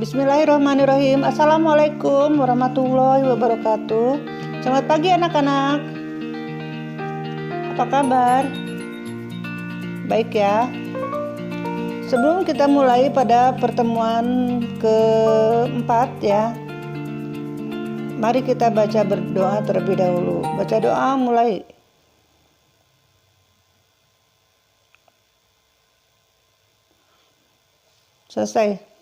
Bismillahirrahmanirrahim. Assalamualaikum warahmatullahi wabarakatuh. Selamat pagi anak-anak. Apa kabar? Baik ya. Sebelum kita mulai pada pertemuan keempat ya, mari kita baca berdoa terlebih dahulu. Baca doa mulai. Selesai.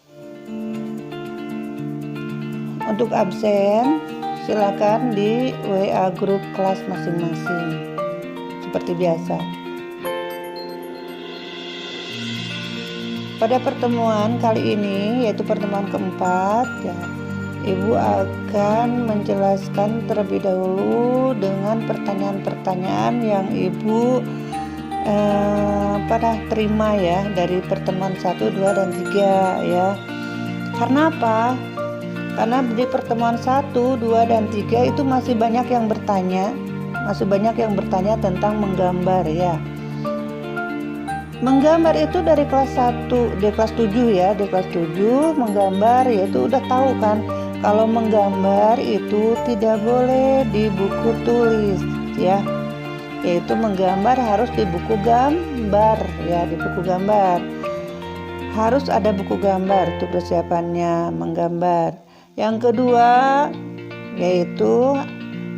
Untuk absen, silakan di WA grup kelas masing-masing. Seperti biasa. Pada pertemuan kali ini, yaitu pertemuan keempat, ya, Ibu akan menjelaskan terlebih dahulu dengan pertanyaan-pertanyaan yang Ibu pernah terima ya dari pertemuan 1, 2, dan 3 ya. Karena apa? Karena di pertemuan 1, 2, dan 3 itu masih banyak yang bertanya tentang menggambar ya. Menggambar itu dari kelas 1, di kelas 7 ya, di kelas 7 menggambar yaitu udah tahu kan kalau menggambar itu tidak boleh di buku tulis ya. Yaitu menggambar harus di buku gambar ya, di buku gambar. Harus ada buku gambar itu persiapannya menggambar. Yang kedua yaitu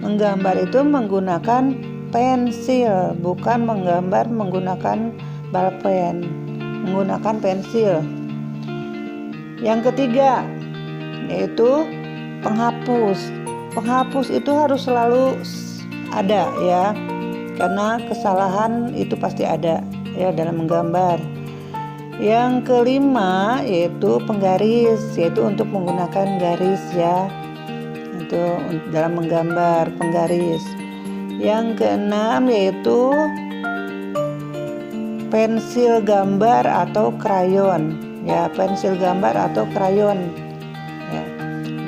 menggambar itu menggunakan pensil, bukan menggambar menggunakan balpen, menggunakan pensil. Yang ketiga yaitu penghapus. Penghapus itu harus selalu ada ya, karena kesalahan itu pasti ada ya dalam menggambar. Yang kelima yaitu penggaris, yaitu untuk menggunakan garis ya, itu dalam menggambar penggaris. Yang keenam yaitu pensil gambar atau krayon ya, pensil gambar atau krayon ya.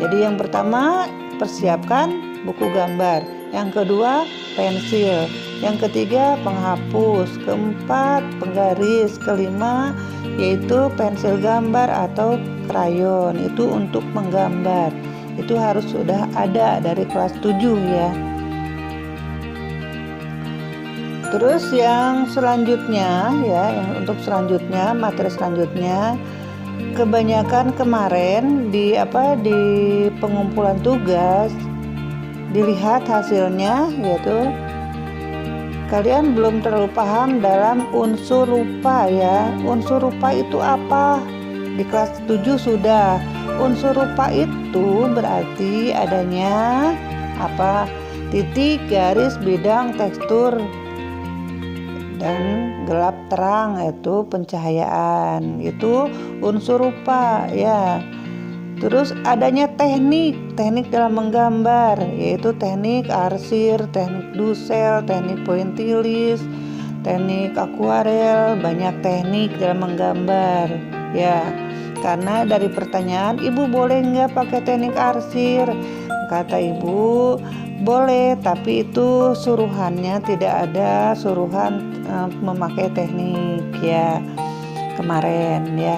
Jadi yang pertama persiapkan buku gambar, yang kedua pensil, yang ketiga penghapus, keempat penggaris, kelima yaitu pensil gambar atau krayon, itu untuk menggambar. Itu harus sudah ada dari kelas 7 ya. Terus yang selanjutnya ya, untuk selanjutnya, materi selanjutnya, kebanyakan kemarin di pengumpulan tugas dilihat hasilnya yaitu kalian belum terlalu paham dalam unsur rupa ya. Unsur rupa itu apa? Di kelas 7 sudah. Unsur rupa itu berarti adanya apa? Titik, garis, bidang, tekstur, dan gelap terang, itu pencahayaan. Itu unsur rupa ya. Terus adanya teknik dalam menggambar, yaitu teknik arsir, teknik dusel, teknik pointilis, teknik akuarel, banyak teknik dalam menggambar ya. Karena dari pertanyaan, ibu boleh nggak pakai teknik arsir? Kata ibu boleh, tapi itu suruhannya tidak ada suruhan memakai teknik ya kemarin ya.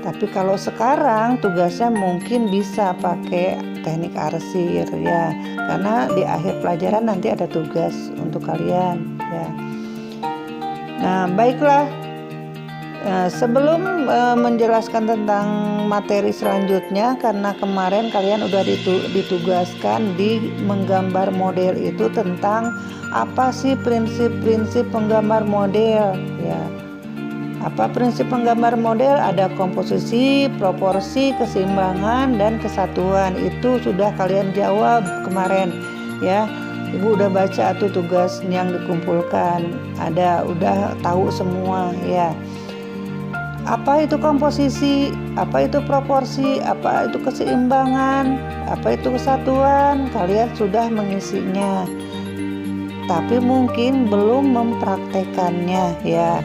Tapi kalau sekarang tugasnya mungkin bisa pakai teknik arsir ya, karena di akhir pelajaran nanti ada tugas untuk kalian ya. Nah baiklah, sebelum menjelaskan tentang materi selanjutnya, karena kemarin kalian udah ditugaskan di menggambar model itu tentang apa sih prinsip-prinsip penggambar model ya. Apa prinsip penggambar model? Ada komposisi, proporsi, keseimbangan, dan kesatuan. Itu sudah kalian jawab kemarin ya. Ibu udah baca tuh tugas yang dikumpulkan. Udah tahu semua ya. Apa itu komposisi? Apa itu proporsi? Apa itu keseimbangan? Apa itu kesatuan? Kalian sudah mengisinya. Tapi mungkin belum mempraktekannya ya.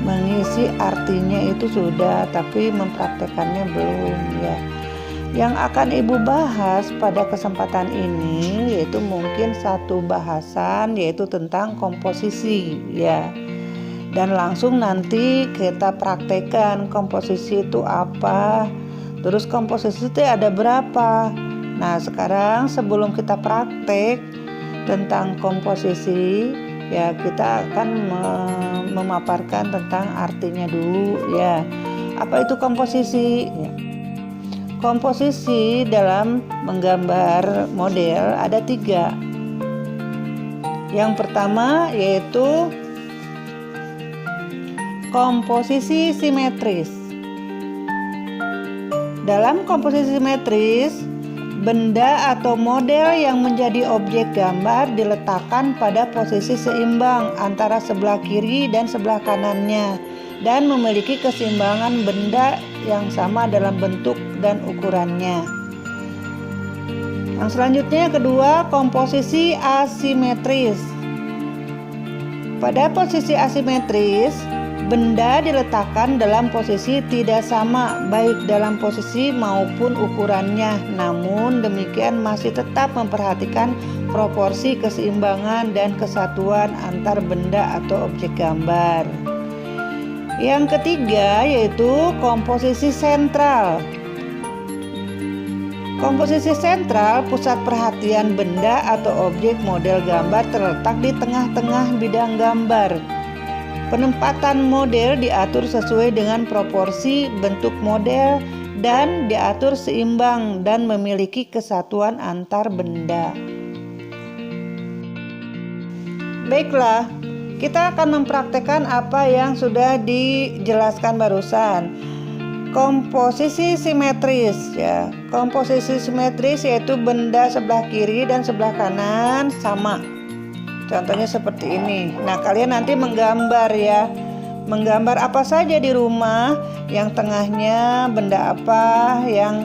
Mengisi artinya itu sudah, tapi mempraktekannya belum ya. Yang akan ibu bahas pada kesempatan ini yaitu mungkin satu bahasan, yaitu tentang komposisi ya. Dan langsung nanti kita praktekkan komposisi itu apa, Terus komposisi itu ada berapa? Nah, sekarang sebelum kita praktek tentang komposisi, ya kita akan memaparkan tentang artinya dulu ya. Apa itu komposisi? Ya. Komposisi dalam menggambar model ada 3. Yang pertama yaitu komposisi simetris. Dalam komposisi simetris, benda atau model yang menjadi objek gambar diletakkan pada posisi seimbang antara sebelah kiri dan sebelah kanannya dan memiliki keseimbangan benda yang sama dalam bentuk dan ukurannya. Yang selanjutnya kedua, komposisi asimetris. Pada posisi asimetris, benda diletakkan dalam posisi tidak sama baik dalam posisi maupun ukurannya, namun demikian masih tetap memperhatikan proporsi keseimbangan dan kesatuan antar benda atau objek gambar. Yang ketiga yaitu komposisi sentral. Komposisi sentral, pusat perhatian benda atau objek model gambar terletak di tengah-tengah bidang gambar. Penempatan model diatur sesuai dengan proporsi bentuk model dan diatur seimbang dan memiliki kesatuan antar benda. Baiklah, kita akan mempraktekkan apa yang sudah dijelaskan barusan. Komposisi simetris ya. Komposisi simetris yaitu benda sebelah kiri dan sebelah kanan sama. Contohnya seperti ini. Nah, kalian nanti menggambar ya. Menggambar apa saja di rumah, yang tengahnya benda apa, yang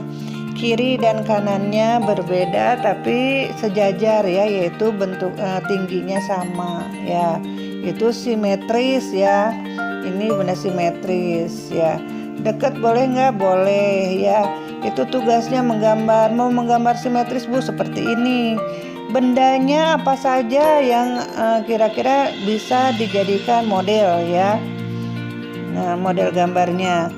kiri dan kanannya berbeda tapi sejajar ya, yaitu bentuk tingginya sama ya. Itu simetris ya. Ini benda simetris ya. Dekat boleh nggak? Boleh ya. Itu tugasnya menggambar. Mau menggambar simetris Bu seperti ini. Bendanya apa saja yang kira-kira bisa dijadikan model ya. Nah, model gambarnya.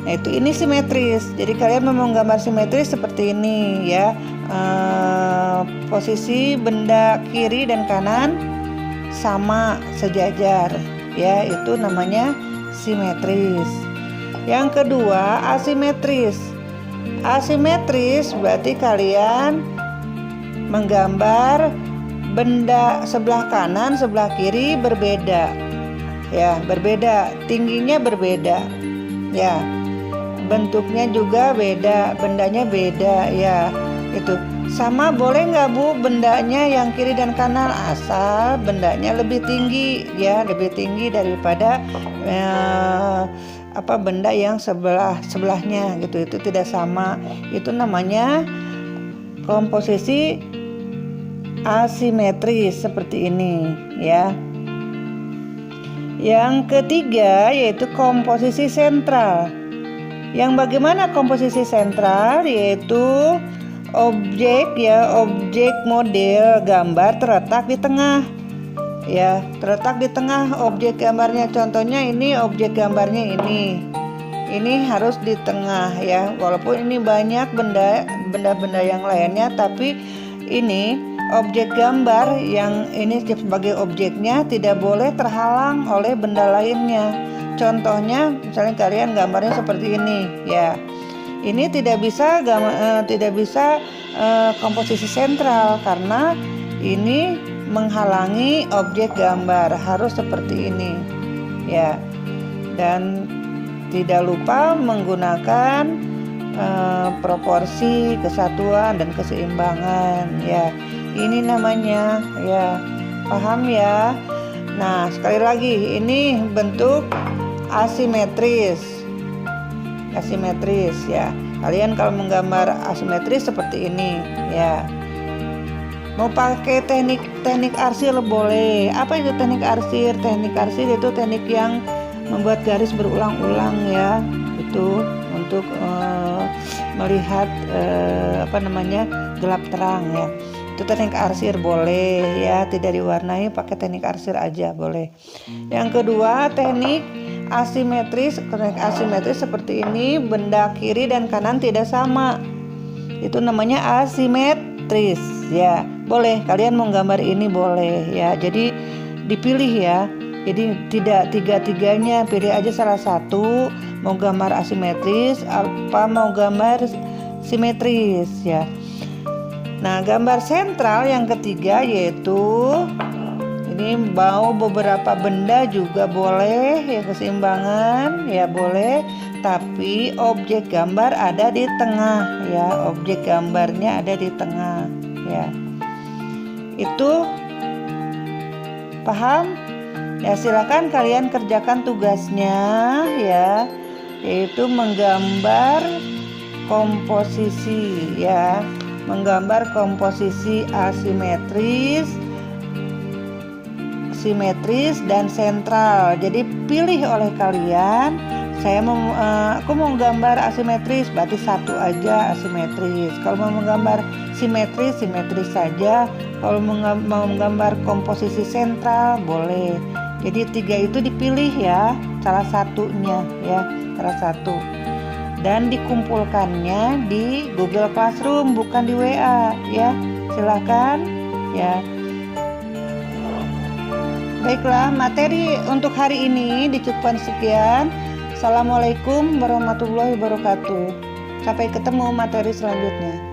Nah, ini simetris. Jadi kalian mau menggambar simetris seperti ini ya. Posisi benda kiri dan kanan sama sejajar ya, itu namanya simetris. Yang kedua, asimetris. Asimetris berarti kalian menggambar benda sebelah kanan, sebelah kiri berbeda. Ya, berbeda, tingginya berbeda. Ya. Bentuknya juga beda, bendanya beda ya. Itu. Sama boleh nggak Bu bendanya yang kiri dan kanan, asal bendanya lebih tinggi ya, lebih tinggi daripada benda yang sebelahnya gitu. Itu tidak sama. Itu namanya komposisi asimetris seperti ini ya. Yang ketiga yaitu komposisi sentral. Yang bagaimana komposisi sentral? Yaitu objek model gambar terletak di tengah ya, terletak di tengah objek gambarnya. Contohnya ini objek gambarnya ini harus di tengah ya, walaupun ini banyak benda-benda yang lainnya, tapi ini objek gambar yang ini sebagai objeknya tidak boleh terhalang oleh benda lainnya. Contohnya misalnya kalian gambarnya seperti ini ya. Ini tidak bisa komposisi sentral karena ini menghalangi objek gambar, harus seperti ini ya. Dan tidak lupa menggunakan proporsi, kesatuan dan keseimbangan ya. Ini namanya ya, paham ya. Nah, sekali lagi ini bentuk asimetris ya. Kalian kalau menggambar asimetris seperti ini ya. Mau pakai teknik arsir boleh. Apa itu teknik arsir? Teknik arsir itu teknik yang membuat garis berulang-ulang ya. Itu untuk melihat gelap terang ya. Itu teknik arsir boleh ya, tidak diwarnai, pakai teknik arsir aja boleh. Yang kedua, teknik asimetris, konek asimetris seperti ini, benda kiri dan kanan tidak sama. Itu namanya asimetris ya. Boleh kalian mau gambar ini boleh ya. Jadi dipilih ya. Jadi tidak tiga-tiganya, pilih aja salah satu. Mau gambar asimetris apa mau gambar simetris ya. Nah, gambar sentral yang ketiga yaitu ini mau beberapa benda juga boleh ya, keseimbangan ya boleh, tapi objek gambar ada di tengah ya, objek gambarnya ada di tengah ya. Itu paham? Ya silakan kalian kerjakan tugasnya ya, yaitu menggambar komposisi ya, menggambar komposisi asimetris, simetris dan sentral. Jadi pilih oleh kalian. Aku mau gambar asimetris, berarti satu aja asimetris. Kalau mau menggambar simetris, simetris saja. Kalau mau menggambar komposisi sentral boleh. Jadi tiga itu dipilih ya, salah satunya ya, salah satu. Dan dikumpulkannya di Google Classroom, bukan di WA ya. Silakan ya. Baiklah, materi untuk hari ini dicukupkan sekian. Assalamualaikum warahmatullahi wabarakatuh. Sampai ketemu materi selanjutnya.